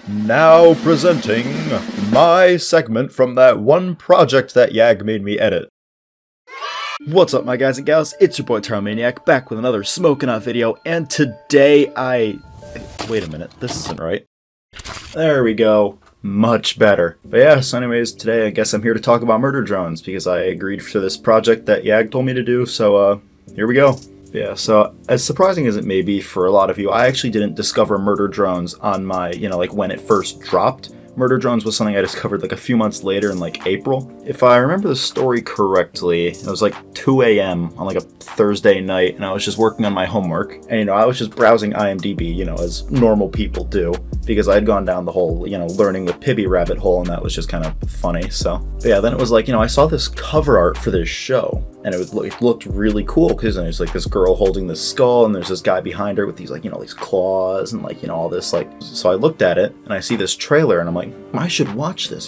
Now presenting my segment from that one project that Yag made me edit. What's up, my guys and gals? It's your boy Tyromaniac, back with another Smoking Out video, and today wait a minute, this isn't right. There we go. Much better. But yeah, so anyways, today I guess I'm here to talk about murder drones, because I agreed to this project that Yag told me to do, so here we go. Yeah, so as surprising as it may be for a lot of you, I actually didn't discover murder drones on my, when it first dropped. Murder drones was something I discovered a few months later in April. If I remember the story correctly, it was 2 a.m. on a Thursday night, and I was just working on my homework, and I was just browsing IMDb, as normal people do, because I had gone down the whole, learning with Pibby rabbit hole, and that was just kind of funny. So but yeah, then it was I saw this cover art for this show, and it looked really cool, because there's this girl holding this skull, and there's this guy behind her with these these claws and all this so I looked at it and I see this trailer and I'm like, I should watch this.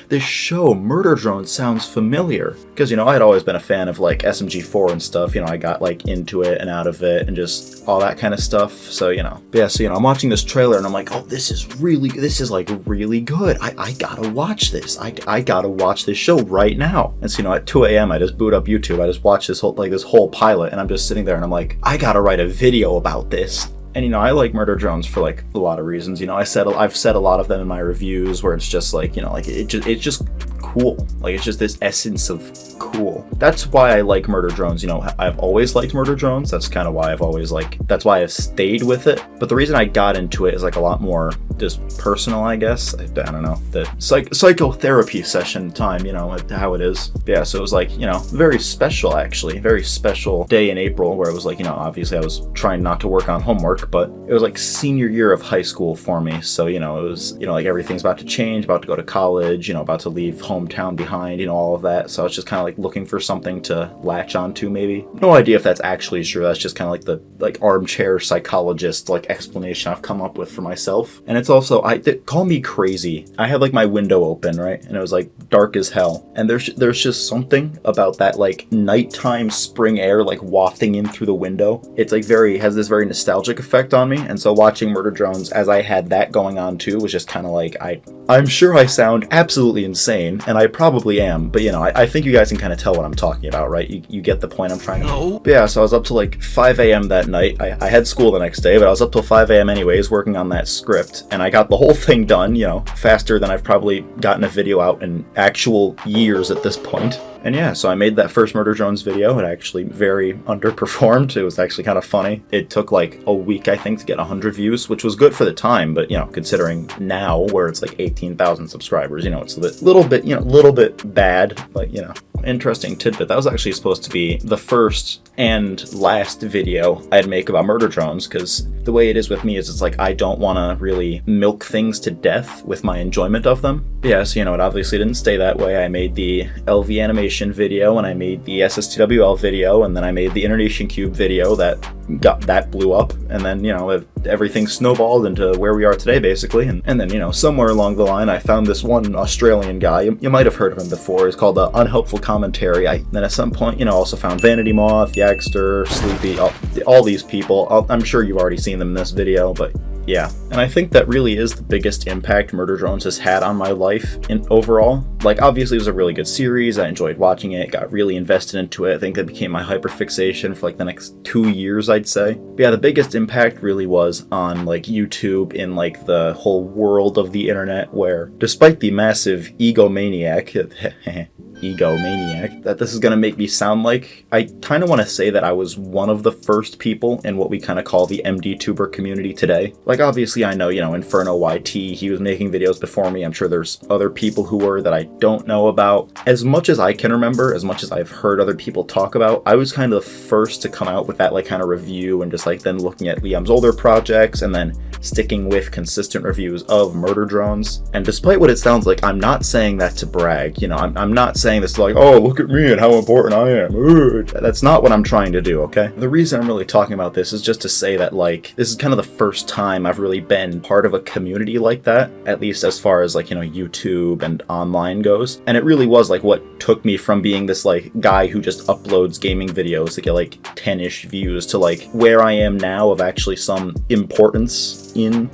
This show Murder Drones sounds familiar, because I'd always been a fan of SMG4 and stuff. I got into it and out of it and just all that kind of stuff. So but yeah, so I'm watching this trailer and I'm like, oh, this is really good. I gotta watch this. I gotta watch this show right now. And so at 2 a.m. I just boot up YouTube. I just watched this whole pilot, and I'm just sitting there and I'm like, I gotta write a video about this. And I like murder drones for a lot of reasons. I've said a lot of them in my reviews, where it's just it's just cool. It's just this essence of cool. That's why I like murder drones. I've always liked murder drones. That's kind of why that's why I've stayed with it. But the reason I got into it is a lot more just personal, I guess. I don't know, the psychotherapy session time, how it is. Yeah, so it was very special, actually. Very special day in April, where it was obviously I was trying not to work on homework, but it was senior year of high school for me. So it was everything's about to change, about to go to college, about to leave hometown behind, all of that. So I was just kind of looking for something to latch onto, maybe. No idea if that's actually true. That's just kind of the armchair psychologist explanation I've come up with for myself. And it's also, call me crazy, I had my window open, right, and it was dark as hell, and there's just something about that nighttime spring air wafting in through the window. It's has this very nostalgic effect on me. And so watching Murder Drones as I had that going on too was just kind of I'm sure I sound absolutely insane, and I probably am, but I think you guys can kind of tell what I'm talking about, right? You get the point I'm trying to make. But yeah, so I was up till 5 a.m. that night. I had school the next day, but I was up till 5 a.m. anyways, working on that script, and I got the whole thing done, faster than I've probably gotten a video out in actual years at this point. And yeah, so I made that first Murder Drones video. It actually very underperformed. It was actually kind of funny. It took a week, I think, to get 100 views, which was good for the time, but considering now where it's 18,000 subscribers, it's a little bit bad, but interesting tidbit. That was actually supposed to be the first and last video I'd make about murder drones, because the way it is with me is it's I don't want to really milk things to death with my enjoyment of them. Yeah, so it obviously didn't stay that way. I made the LV animation video, and I made the SSTWL video, and then I made the Internation Cube video that blew up, and then everything snowballed into where we are today, basically. And then somewhere along the line I found this one Australian guy. You might have heard of him before. He's called Unhelpful Commentary. Then at some point also found Vanity Moth, Yagster, Sleepy, all these people. I'm sure you've already seen them in this video, but yeah. And I think that really is the biggest impact Murder Drones has had on my life overall. Obviously it was a really good series. I enjoyed watching it, got really invested into it. I think that became my hyperfixation for the next 2 years, I'd say. But yeah, the biggest impact really was on YouTube, in the whole world of the internet, where despite the massive egomaniac that this is going to make me sound like, I kind of want to say that I was one of the first people in what we kind of call the MD-tuber community today. Obviously I know, Inferno YT, he was making videos before me. I'm sure there's other people who were that I don't know about. As much as I can remember, as much as I've heard other people talk about, I was kind of the first to come out with that kind of review, and just then looking at Liam's older projects, and then sticking with consistent reviews of Murder Drones. And despite what it sounds like, I'm not saying that to brag. I'm not saying this to oh, look at me and how important I am. Ooh. That's not what I'm trying to do, okay? The reason I'm really talking about this is just to say that this is kind of the first time time I've really been part of a community like that, at least as far as like, you know, YouTube and online goes. And it really was like what took me from being this like guy who just uploads gaming videos to get like 10-ish views to like where I am now of actually some importance in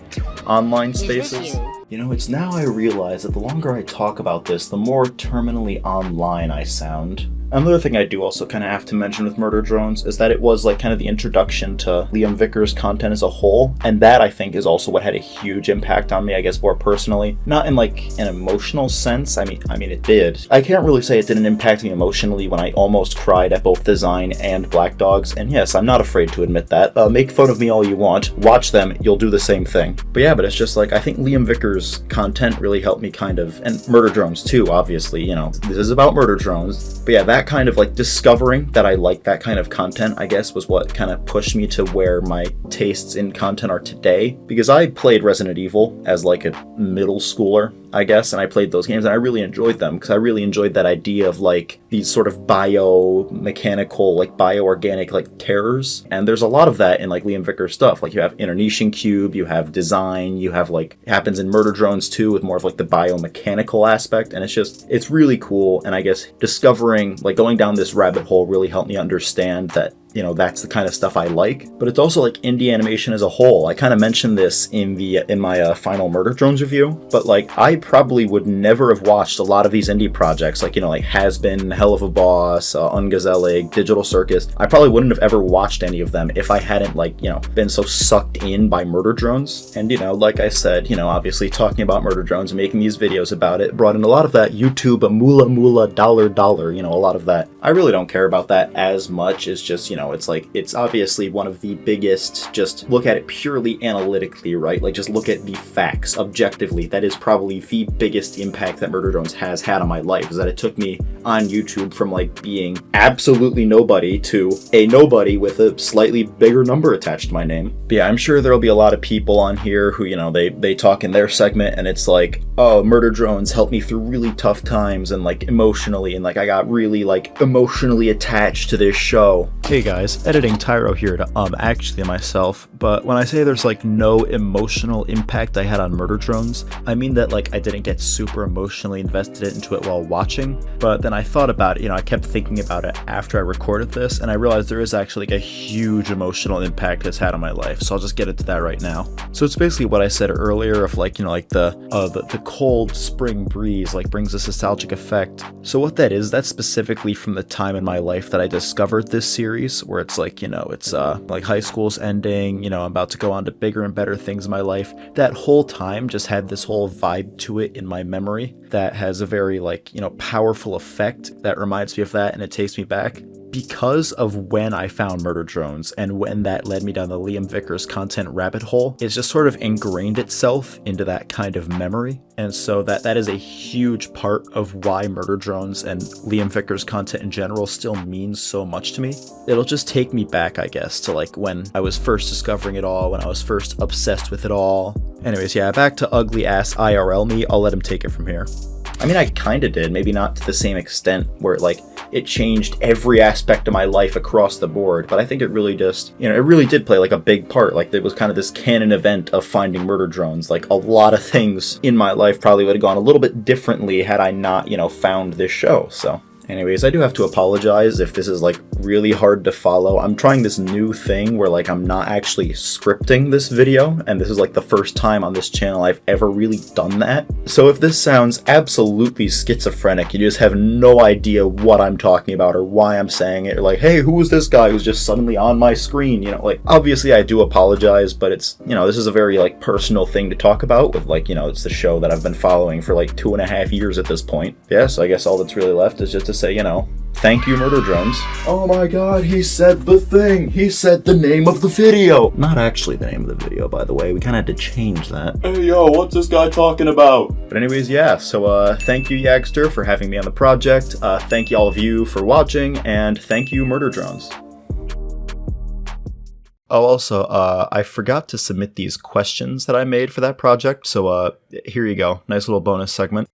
online spaces. You know, it's now I realize that the longer I talk about this, the more terminally online I sound. Another thing I do also kind of have to mention with Murder Drones is that it was like kind of the introduction to Liam Vickers' content as a whole, and that I think is also what had a huge impact on me, I guess more personally. Not in like an emotional sense, I mean it did. I can't really say it didn't impact me emotionally when I almost cried at both Design and Black Dogs, and yes, I'm not afraid to admit that. Make fun of me all you want, watch them, you'll do the same thing. But yeah, but it's just like, I think Liam Vickers' content really helped me kind of, and Murder Drones too, obviously, you know, this is about Murder Drones, but yeah, that kind of like discovering that I like that kind of content, I guess, was what kind of pushed me to where my tastes in content are today. Because I played Resident Evil as like a middle schooler, I guess, and I played those games and I really enjoyed them because I really enjoyed that idea of like these sort of biomechanical, like bioorganic like terrors. And there's a lot of that in like Liam Vickers stuff. Like you have Internetian Cube, you have Design, you have like, it happens in Murder Drones too with more of like the biomechanical aspect. And it's really cool. And I guess discovering, like going down this rabbit hole really helped me understand that, you know, that's the kind of stuff I like. But it's also like indie animation as a whole. I kind of mentioned this in my final Murder Drones review, but like I probably would never have watched a lot of these indie projects, like, you know, like Has-Been, Hell of a Boss, Ungazelig, Digital Circus. I probably wouldn't have ever watched any of them if I hadn't, like, you know, been so sucked in by Murder Drones. And, you know, like I said, you know, obviously talking about Murder Drones and making these videos about it brought in a lot of that YouTube moolah dollar, you know, a lot of that. I really don't care about that as much. It's just, you know, it's like, it's obviously one of the biggest, just look at it purely analytically, right? Like just look at the facts objectively. That is probably the biggest impact that Murder Drones has had on my life, is that it took me on YouTube from like being absolutely nobody to a nobody with a slightly bigger number attached to my name. But yeah, I'm sure there'll be a lot of people on here who, you know, they talk in their segment and it's like, oh, Murder Drones helped me through really tough times and like emotionally, and like I got really like emotionally attached to this show. Hey guys, editing Tyro here to actually myself, but when I say there's like no emotional impact I had on Murder Drones, I mean that like I didn't get super emotionally invested into it while watching, but then I thought about it, you know, I kept thinking about it after I recorded this, and I realized there is actually like a huge emotional impact it's had on my life, so I'll just get into that right now. So it's basically what I said earlier of like, you know, like the cold spring breeze like brings this nostalgic effect. So what that is, that's specifically from the time in my life that I discovered this series, where it's like, you know, it's like high school's ending, you know, I'm about to go on to bigger and better things in my life. That whole time just had this whole vibe to it in my memory that has a very like, you know, powerful effect that reminds me of that, and it takes me back. Because of when I found Murder Drones and when that led me down the Liam Vickers content rabbit hole, it's just sort of ingrained itself into that kind of memory. And so that is a huge part of why Murder Drones and Liam Vickers content in general still means so much to me. It'll just take me back, I guess, to like when I was first discovering it all, when I was first obsessed with it all. Anyways, yeah, back to ugly ass IRL me. I'll let him take it from here. I mean, I kinda did, maybe not to the same extent where it changed every aspect of my life across the board, but I think it really just, you know, it really did play like a big part. Like it was kind of this canon event of finding Murder Drones. Like a lot of things in my life probably would have gone a little bit differently had I not, you know, found this show, so. Anyways, I do have to apologize if this is like really hard to follow. I'm trying this new thing where like I'm not actually scripting this video, and this is like the first time on this channel I've ever really done that. So if this sounds absolutely schizophrenic, you just have no idea what I'm talking about or why I'm saying it, or like, hey, who was this guy who's just suddenly on my screen, you know, like obviously I do apologize, but it's, you know, this is a very like personal thing to talk about with like, you know, it's the show that I've been following for like 2.5 years at this point. Yeah, so I guess all that's really left is just to say, you know, thank you, Murder Drones. Oh my god, he said the thing! He said the name of the video! Not actually the name of the video, by the way. We kinda had to change that. Hey yo, what's this guy talking about? But anyways, yeah, so thank you, Yagster, for having me on the project. Thank you all of you for watching, and thank you, Murder Drones. Oh, also, I forgot to submit these questions that I made for that project, so here you go. Nice little bonus segment.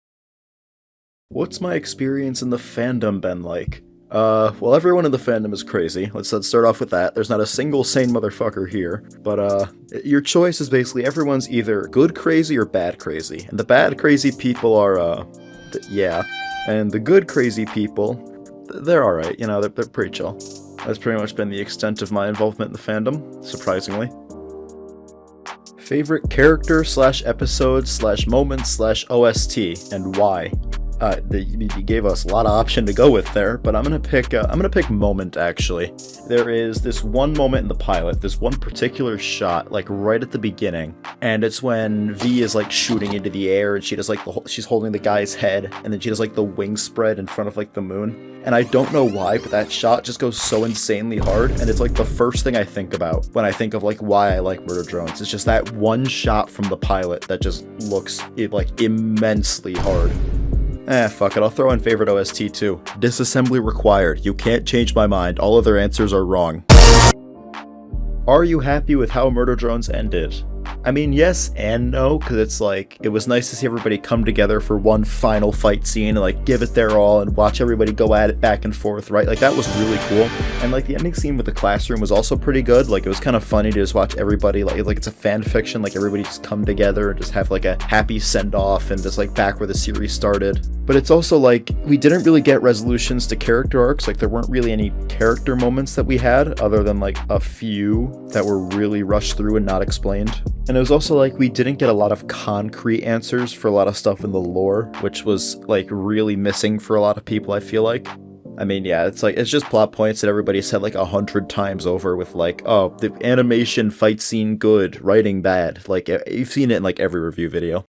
What's my experience in the fandom been like? Well, everyone in the fandom is crazy. Let's start off with that. There's not a single sane motherfucker here. But, your choice is basically everyone's either good crazy or bad crazy. And the bad crazy people are, yeah. And the good crazy people, they're alright, you know, they're pretty chill. That's pretty much been the extent of my involvement in the fandom, surprisingly. Favorite character / episode / moment / OST, and why? You gave us a lot of option to go with there, but I'm gonna pick moment actually. There is this one moment in the pilot, this one particular shot, like right at the beginning, and it's when V is like shooting into the air, and she does like she's holding the guy's head, and then she does like the wing spread in front of like the moon. And I don't know why, but that shot just goes so insanely hard, and it's like the first thing I think about when I think of like why I like Murder Drones. It's just that one shot from the pilot that just looks like immensely hard. Fuck it, I'll throw in favorite OST too. Disassembly required. You can't change my mind. All other answers are wrong. Are you happy with how Murder Drones ended? I mean, yes and no, because it's like, it was nice to see everybody come together for one final fight scene and like give it their all and watch everybody go at it back and forth, right? Like that was really cool. And like the ending scene with the classroom was also pretty good. Like it was kind of funny to just watch everybody, like it's a fan fiction, like everybody just come together and just have like a happy send off and just like back where the series started. But it's also like, we didn't really get resolutions to character arcs, like there weren't really any character moments that we had, other than like a few that were really rushed through and not explained. And it was also like, we didn't get a lot of concrete answers for a lot of stuff in the lore, which was like really missing for a lot of people, I feel like. I mean, yeah, it's like, it's just plot points that everybody said like 100 times over with like, oh, the animation fight scene good, writing bad. Like, you've seen it in like every review video.